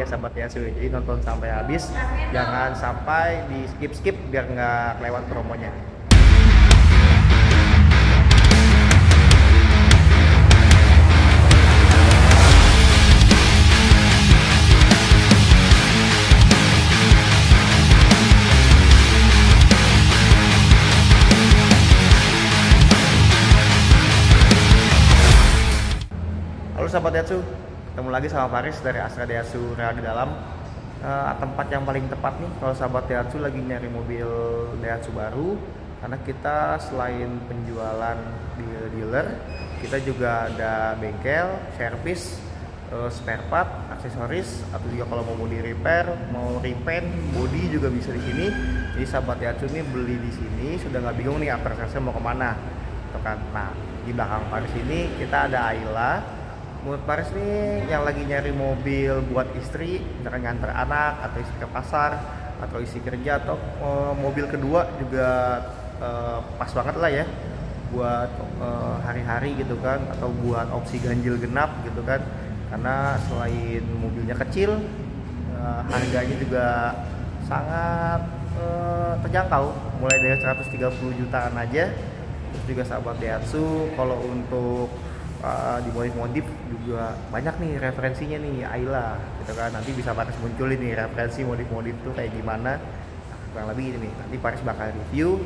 sahabat Yasu. Jadi nonton sampai habis, jangan sampai di skip biar nggak kelewat promonya. Halo sahabat Daihatsu, ketemu lagi sama Faris dari Astra Daihatsu Real di Dalam. Tempat yang paling tepat nih kalau sahabat Daihatsu lagi nyari mobil Daihatsu baru, karena kita selain penjualan di dealer, kita juga ada bengkel, servis, spare part, aksesoris, atau juga kalau mau di repair, mau repaint, body juga bisa di sini. Jadi sahabat Daihatsu nih beli di sini sudah nggak bingung nih aksesorisnya mau kemana, gitu kan? Nah, di belakang Faris ini kita ada Ayla. Menurut Paris nih yang lagi nyari mobil buat istri, misalkan nganter anak atau istri ke pasar atau istri kerja atau mobil kedua juga pas banget lah ya buat hari-hari gitu kan, atau buat opsi ganjil genap gitu kan, karena selain mobilnya kecil, harganya juga sangat terjangkau, mulai dari 130 jutaan aja. Terus juga sahabat Daihatsu kalau untuk di modif juga banyak nih referensinya nih Ayla gitu kan. Nanti bisa Paris munculin nih referensi modif tuh kayak gimana. Nah, kurang lebih ini nih, nanti Paris bakal review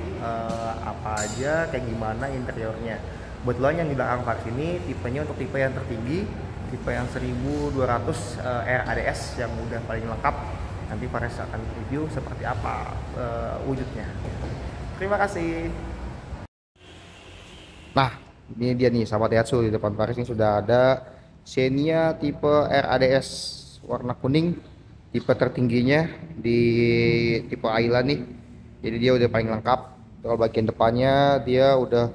apa aja, kayak gimana interiornya. Kebetulan yang di belakang Paris ini tipenya untuk tipe yang tertinggi, tipe yang 1200 RADS yang udah paling lengkap. Nanti Paris akan review seperti apa wujudnya. Terima kasih. Nah, ini dia nih sahabat Daihatsu, di depan Faris ini sudah ada Xenia tipe RADS warna kuning, tipe tertingginya di tipe Ayla nih. Jadi dia udah paling lengkap. Kalau bagian depannya dia udah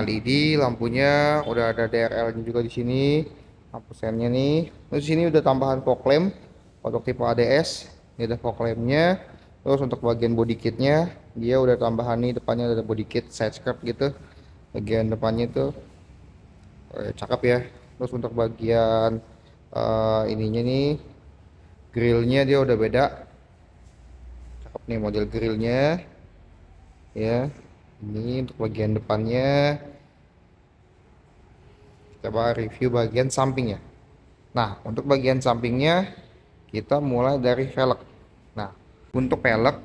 LED lampunya, udah ada DRL-nya juga di sini, lampu sennya nih. Terus di sini udah tambahan fog lamp untuk tipe ADS. Ini ada fog lampnya. Terus untuk bagian body kitnya dia udah tambahan nih, depannya ada body kit side skirt gitu. Bagian depannya itu cakep ya. Terus untuk bagian ininya nih, grillnya dia udah beda, cakep nih model grillnya ya. Ini untuk bagian depannya. Coba review bagian sampingnya. Nah, untuk bagian sampingnya kita mulai dari velg. Nah, untuk velg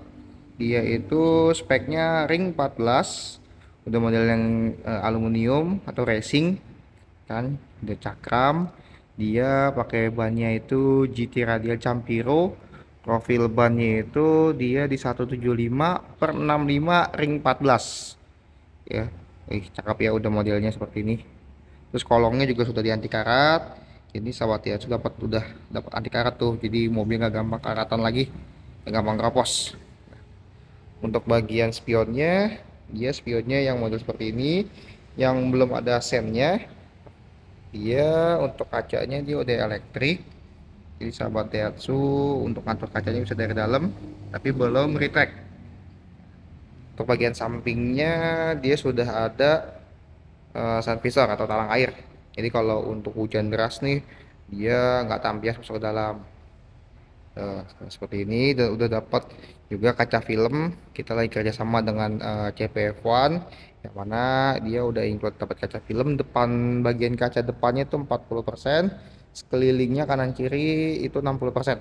dia itu speknya ring 14, udah model yang aluminium atau racing kan, udah cakram. Dia pakai bannya itu GT Radial Campiro, profil bannya itu dia di 175/65 ring 14 ya. Cakep ya, udah modelnya seperti ini. Terus kolongnya juga sudah di anti karat. Jadi sahabat ya sudah dapat anti karat tuh, jadi mobil nggak gampang karatan lagi, nggak gampang keropos. Untuk bagian spionnya, dia spionnya yang model seperti ini, yang belum ada sennya. Dia untuk kacanya dia udah elektrik. Jadi sahabat Daihatsu untuk ngatur kacanya bisa dari dalam, tapi belum retract. Untuk bagian sampingnya dia sudah ada sun visor atau talang air. Jadi kalau untuk hujan deras nih dia nggak tampias masuk ke dalam. Seperti ini. Dan udah dapat juga kaca film. Kita lagi kerjasama dengan CPF1, yang mana dia udah include dapat kaca film depan. Bagian kaca depannya itu 40%, sekelilingnya kanan kiri itu 60%,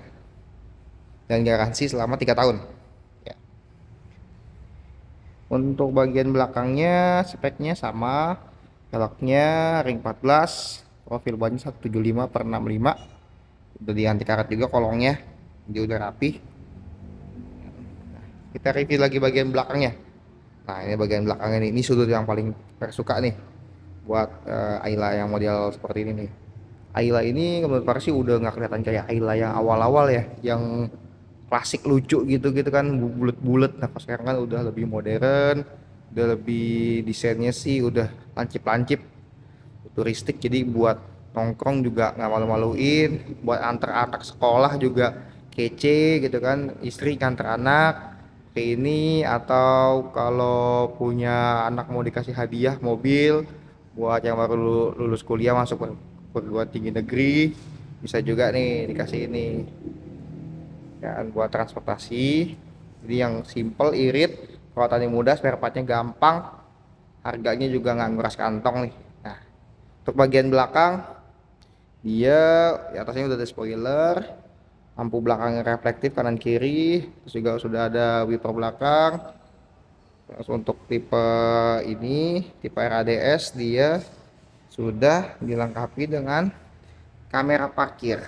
dan garansi selama 3 tahun ya. Untuk bagian belakangnya speknya sama, velgnya ring 14, profil bannya 175/65, udah di anti karat juga kolongnya, dia udah rapi. Kita review lagi bagian belakangnya. Nah, ini bagian belakangnya nih, ini sudut yang paling suka nih buat Ayla yang model seperti ini nih. Ayla ini menurut Faris sih udah nggak kelihatan kayak Ayla yang awal-awal ya, yang klasik lucu gitu kan, bulet-bulet. Nah, pas sekarang kan udah lebih modern, udah lebih desainnya sih udah lancip-lancip, futuristik. Jadi buat nongkrong juga nggak malu-maluin, buat antar anak sekolah juga kece gitu kan, istri nganter anak kayak ini, atau kalau punya anak mau dikasih hadiah mobil buat yang baru lulus kuliah masuk perguruan tinggi negeri, Bisa juga nih dikasih ini ya buat transportasi. Jadi yang simple, irit, perawatannya mudah, spare partnya gampang, harganya juga nggak nguras kantong nih. Nah, untuk bagian belakang dia di atasnya udah ada spoiler, lampu belakangnya reflektif kanan kiri, terus juga sudah ada wiper belakang. Terus untuk tipe ini, tipe RADS, dia sudah dilengkapi dengan kamera parkir.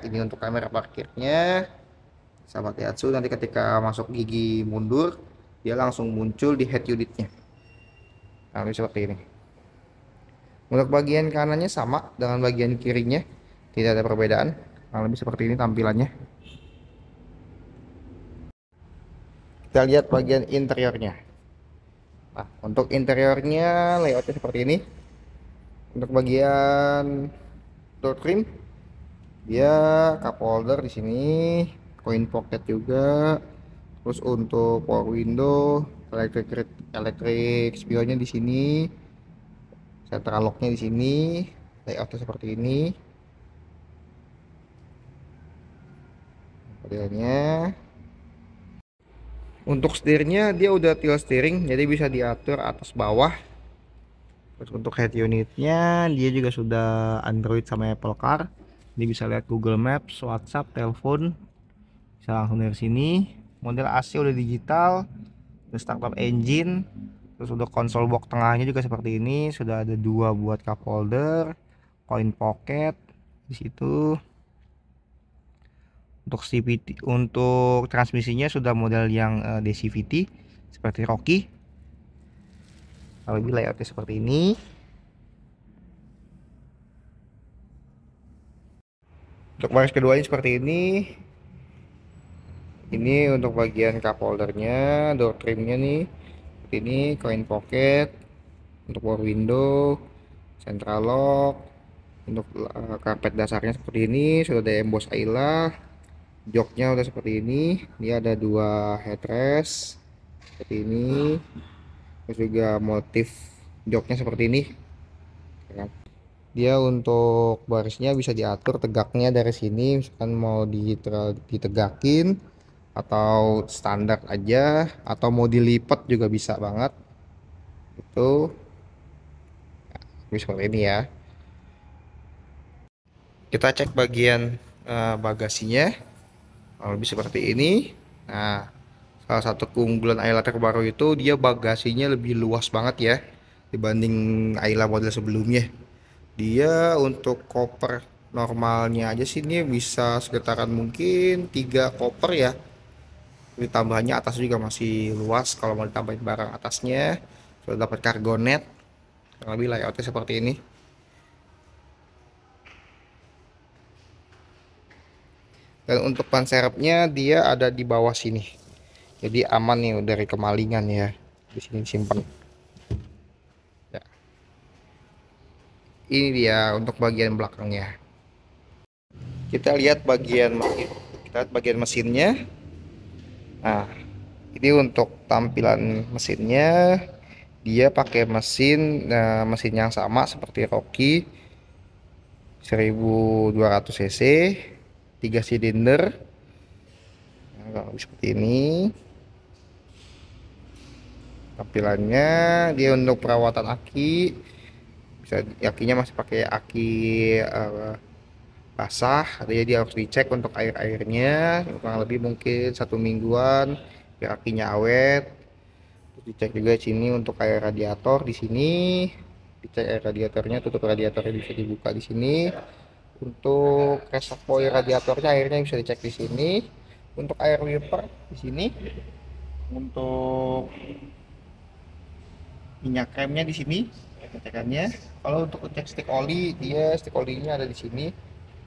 Ini untuk kamera parkirnya. Sahabat Daihatsu nanti ketika masuk gigi mundur, dia langsung muncul di head unitnya. Nah, seperti ini. Untuk bagian kanannya sama dengan bagian kirinya, tidak ada perbedaan. Lebih seperti ini tampilannya. Kita lihat bagian interiornya. Nah, untuk interiornya layoutnya seperti ini. Untuk bagian door trim, dia cup holder di sini, coin pocket juga. Terus untuk power window, electric spionnya di sini, central locknya di sini, layoutnya seperti ini. Modelnya. Untuk setirnya dia udah tilt steering, jadi bisa diatur atas bawah. Terus untuk head unitnya dia juga sudah Android sama Apple Car. Jadi bisa lihat Google Maps, WhatsApp, telepon, bisa langsung dari sini. Model AC udah digital, terus startup engine. Terus untuk konsol box tengahnya juga seperti ini, sudah ada dua buat cup holder, coin pocket di situ. Untuk CVT, untuk transmisinya sudah model yang DCVT seperti Rocky. Lebih layoutnya seperti ini. Untuk baris keduanya seperti ini. Ini untuk bagian cup holdernya, door trimnya nih. Ini coin pocket, untuk power window, central lock. Untuk karpet dasarnya seperti ini, sudah ada emboss Ayla. Joknya udah seperti ini. Dia ada dua headrest seperti ini. Terus juga motif joknya seperti ini. Dia untuk barisnya bisa diatur tegaknya dari sini, misalkan mau ditegakin atau standar aja, atau mau dilipat juga bisa banget. Itu seperti ini ya. Kita cek bagian bagasinya. Lebih seperti ini. Nah, salah satu keunggulan Ayla terbaru itu dia bagasinya lebih luas banget ya dibanding Ayla model sebelumnya. Dia untuk koper normalnya aja sih ini bisa sekitaran mungkin 3 koper ya. Ditambahnya atas juga masih luas, kalau mau ditambahin barang atasnya sudah dapat cargo net. Lebih layoutnya seperti ini. Dan untuk ban serepnya dia ada di bawah sini, jadi aman nih dari kemalingan ya. Di sini simpan ya. Ini dia untuk bagian belakangnya. Kita lihat bagian mesin. Kita lihat bagian mesinnya. Nah, ini untuk tampilan mesinnya. Dia pakai mesin yang sama seperti Rocky, 1200 cc, 3 silinder. Nah, seperti ini tampilannya. Dia untuk perawatan aki, bisa akinya masih pakai aki basah, jadi dia harus dicek untuk airnya kurang lebih mungkin 1 mingguan biar akinya awet. Terus dicek juga di sini untuk air radiator, di sini dicek air radiatornya, tutup radiatornya bisa dibuka di sini. Untuk reservoir radiatornya airnya bisa dicek di sini. Untuk air wiper di sini. Untuk minyak remnya di sini pengecekannya. Kalau untuk cek stik oli, dia stik olinya ada di sini.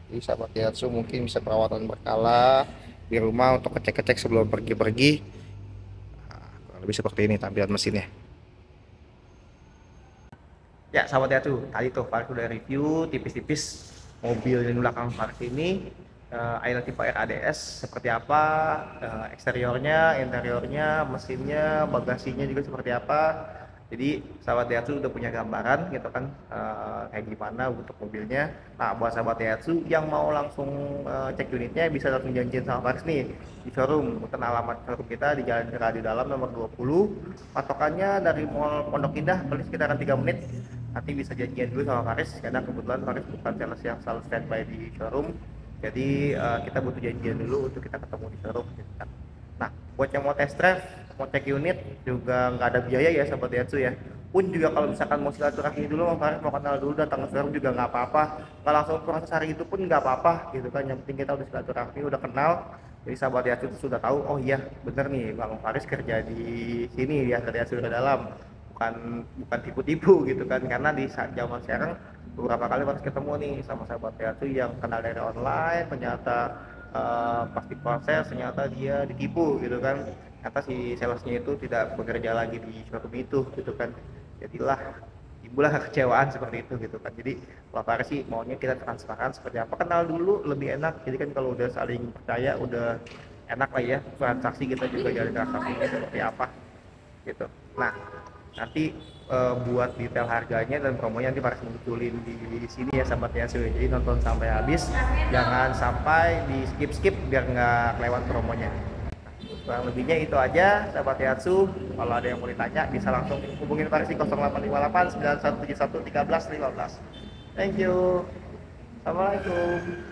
Jadi sahabat Daihatsu mungkin bisa perawatan berkala di rumah untuk cek-cek sebelum pergi-pergi. Nah, lebih seperti ini tampilan mesinnya. Ya sahabat Daihatsu, tadi tuh Faris udah review tipis-tipis mobil yang belakang Faris ini. Ayla tipe RADS seperti apa, eksteriornya, interiornya, mesinnya, bagasinya juga seperti apa. Jadi sahabat Daihatsu udah punya gambaran gitu kan, kayak gimana untuk mobilnya. Nah, buat sahabat Daihatsu yang mau langsung cek unitnya bisa langsung janjian sama Faris nih di showroom. Bukan alamat showroom kita di Jalan Radio Dalam nomor 20. Patokannya dari Mall Pondok Indah, paling sekitaran 3 menit. Nanti bisa janjian dulu sama Faris karena kebetulan Faris bukan sales yang selalu standby di showroom. Jadi kita butuh janjian dulu untuk kita ketemu di showroom gitu kan. Nah, buat yang mau test drive, mau cek unit juga nggak ada biaya ya sahabat Daihatsu ya. Pun juga kalau misalkan mau silaturahmi dulu, mau kenal dulu, datang ke showroom juga nggak apa-apa. Nggak langsung proses hari itu pun nggak apa-apa gitu kan. Yang penting kita udah silaturahmi, udah kenal. Jadi sahabat Daihatsu itu sudah tahu, oh iya bener nih Bang Faris kerja di sini ya, kerja sudah dalam. Bukan tipu-tipu gitu kan. Karena di saat zaman sekarang beberapa kali Faris ketemu nih sama sahabat Daihatsu yang kenal dari online, ternyata pasti proses ternyata dia ditipu gitu kan, ternyata si salesnya itu tidak bekerja lagi di showroom itu gitu kan, jadilah timbullah kekecewaan seperti itu gitu kan. Jadi kalau Faris sih maunya kita transparan seperti apa, kenal dulu lebih enak. Jadi kan kalau udah saling percaya udah enak lah ya, transaksi kita juga jadi transaksinya seperti apa gitu. Nah, nanti buat detail harganya dan promonya nanti Faris munculin di sini ya sahabat ya. Jadi nonton sampai habis, jangan sampai di skip biar nggak kelewat promonya. Kurang lebihnya itu aja sahabat Daihatsu. Kalau ada yang mau ditanya bisa langsung hubungin Faris di 0858 9171 1315. Thank you. Assalamualaikum.